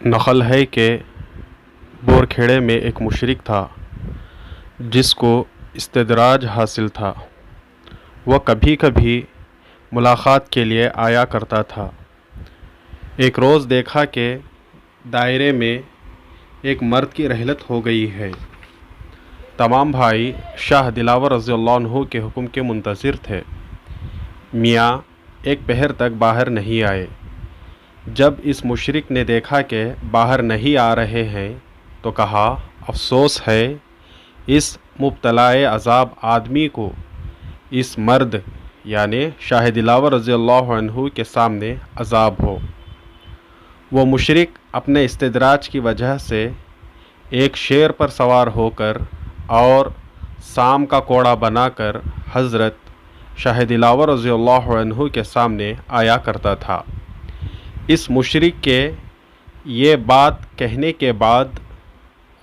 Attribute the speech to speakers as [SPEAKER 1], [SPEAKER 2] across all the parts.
[SPEAKER 1] نقل ہے کہ بورکھیڑے میں ایک مشرک تھا جس کو استدراج حاصل تھا۔ وہ کبھی کبھی ملاقات کے لیے آیا کرتا تھا۔ ایک روز دیکھا کہ دائرے میں ایک مرد کی رحلت ہو گئی ہے۔ تمام بھائی شاہ دلاور رضی اللہ عنہ کے حکم کے منتظر تھے۔ میاں ایک پہر تک باہر نہیں آئے۔ جب اس مشرک نے دیکھا کہ باہر نہیں آ رہے ہیں تو کہا، افسوس ہے اس مبتلائے عذاب آدمی کو اس مرد یعنی شاہ دلاور رضی اللہ عنہ کے سامنے عذاب ہو۔ وہ مشرک اپنے استدراج کی وجہ سے ایک شیر پر سوار ہو کر اور سام کا کوڑا بنا کر حضرت شاہ دلاور رضی اللہ عنہ کے سامنے آیا کرتا تھا۔ اس مشرک کے یہ بات کہنے کے بعد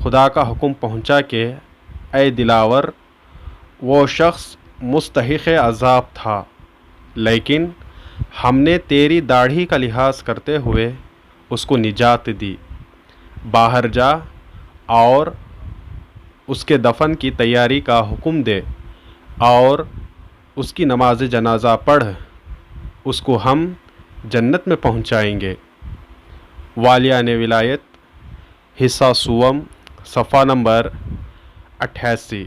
[SPEAKER 1] خدا کا حکم پہنچا کہ اے دلاور، وہ شخص مستحق عذاب تھا، لیکن ہم نے تیری داڑھی کا لحاظ کرتے ہوئے اس کو نجات دی۔ باہر جا اور اس کے دفن کی تیاری کا حکم دے اور اس کی نماز جنازہ پڑھ، اس کو ہم جنت میں پہنچائیں گے۔ والیان ولایت حصہ سوم صفحہ نمبر 88۔